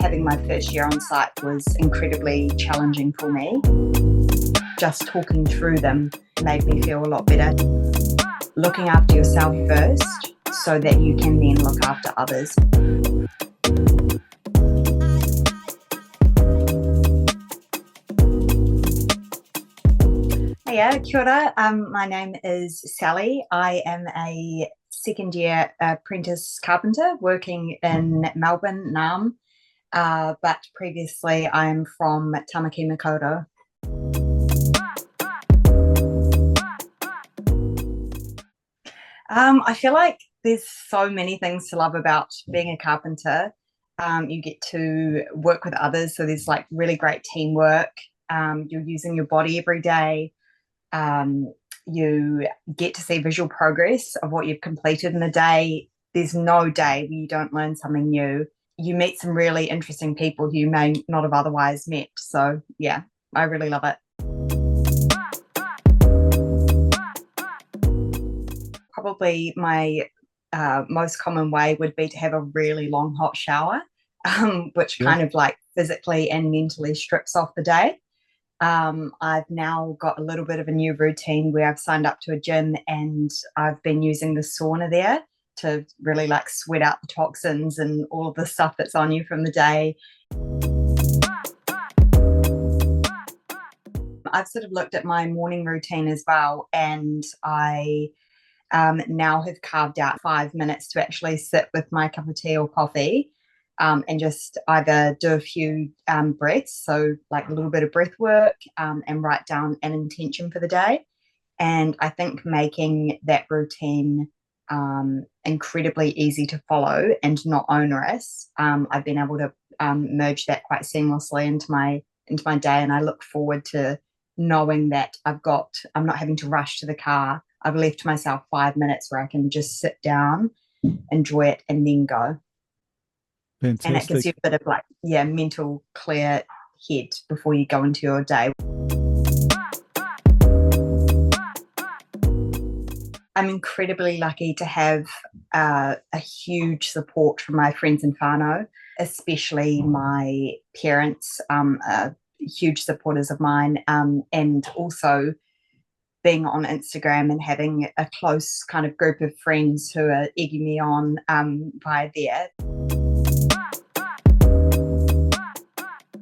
Having my first year on site was incredibly challenging for me. Just talking through them made me feel a lot better. Looking after yourself first so that you can then look after others. Hiya, kia ora. My name is Sally. I am a second year apprentice carpenter working in Melbourne, Naarm. But previously I'm from Tamaki Makaurau. I feel like there's so many things to love about being a carpenter. You get to work with others, so there's like really great teamwork. You're using your body every day. You get to see visual progress of what you've completed in a day. There's no day where you don't learn something new. You meet some really interesting people who you may not have otherwise met. So yeah, I really love it. Probably my most common way would be to have a really long hot shower, which kind of like physically and mentally strips off the day. I've now got a little bit of a new routine where I've signed up to a gym and I've been using the sauna there to really like sweat out the toxins and all of the stuff that's on you from the day. I've sort of looked at my morning routine as well, and I now have carved out 5 minutes to actually sit with my cup of tea or coffee and just either do a few breaths, so like a little bit of breath work, and write down an intention for the day. And I think making that routine incredibly easy to follow and not onerous, I've been able to merge that quite seamlessly into my day, and I look forward to knowing that I'm not having to rush to the car. I've left myself 5 minutes where I can just sit down, enjoy it, and then go. Fantastic. And it gives you a bit of like, mental clear head before you go into your day. I'm incredibly lucky to have a huge support from my friends and whānau, especially my parents, huge supporters of mine, and also being on Instagram and having a close kind of group of friends who are egging me on via there.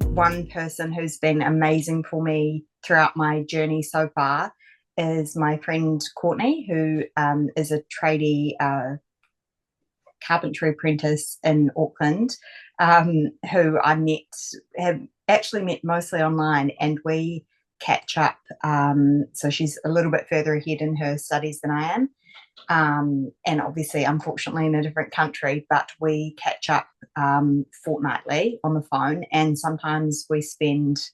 One person who's been amazing for me throughout my journey so far is my friend Courtney, who is a tradie carpentry apprentice in Auckland, who have actually met mostly online, and we catch up. So she's a little bit further ahead in her studies than I am. And obviously, unfortunately, in a different country, but we catch up fortnightly on the phone, and sometimes we spend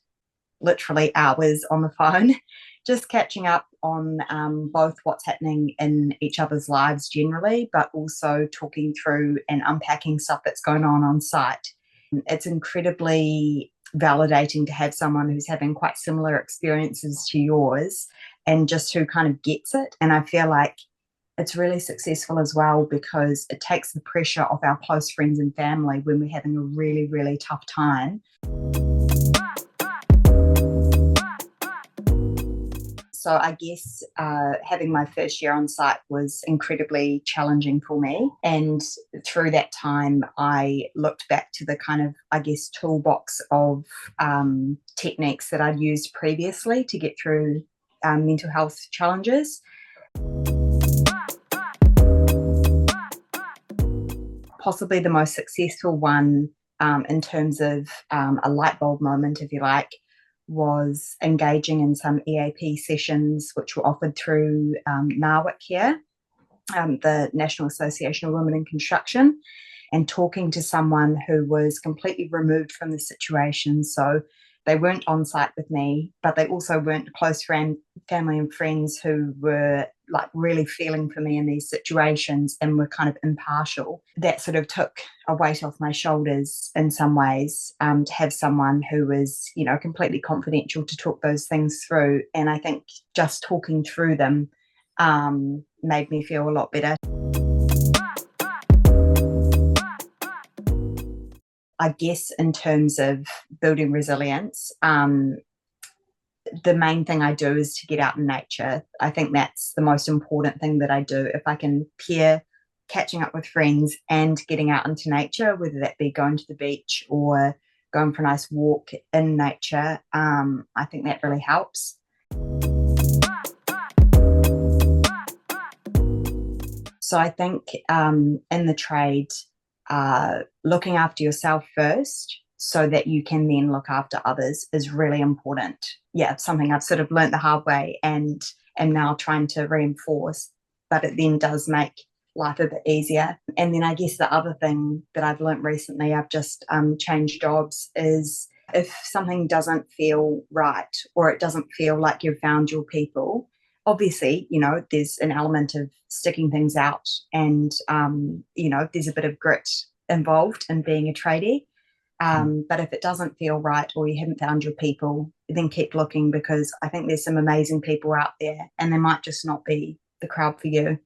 literally hours on the phone just catching up on both what's happening in each other's lives generally, but also talking through and unpacking stuff that's going on site. It's incredibly validating to have someone who's having quite similar experiences to yours and just who kind of gets it. And I feel like it's really successful as well because it takes the pressure off our close friends and family when we're having a really, really tough time. So I guess having my first year on site was incredibly challenging for me. And through that time, I looked back to the kind of, I guess, toolbox of techniques that I'd used previously to get through mental health challenges. Possibly the most successful one in terms of a light bulb moment, if you like, was engaging in some EAP sessions which were offered through NAWIC here, the National Association of Women in Construction, and talking to someone who was completely removed from the situation. So they weren't on site with me, but they also weren't close family and friends who were like really feeling for me in these situations and were kind of impartial. That sort of took a weight off my shoulders in some ways, to have someone who was, completely confidential to talk those things through. And I think just talking through them made me feel a lot better. I guess in terms of building resilience, the main thing I do is to get out in nature. I think that's the most important thing that I do. If I can pair catching up with friends and getting out into nature, whether that be going to the beach or going for a nice walk in nature, I think that really helps. So I think in the trade, looking after yourself first so that you can then look after others is really important. Yeah, it's something I've sort of learnt the hard way and am now trying to reinforce, but it then does make life a bit easier. And then I guess the other thing that I've learnt recently, I've just changed jobs, is if something doesn't feel right or it doesn't feel like you've found your people, obviously, there's an element of sticking things out and, there's a bit of grit involved in being a tradie. But if it doesn't feel right or you haven't found your people, then keep looking, because I think there's some amazing people out there and they might just not be the crowd for you.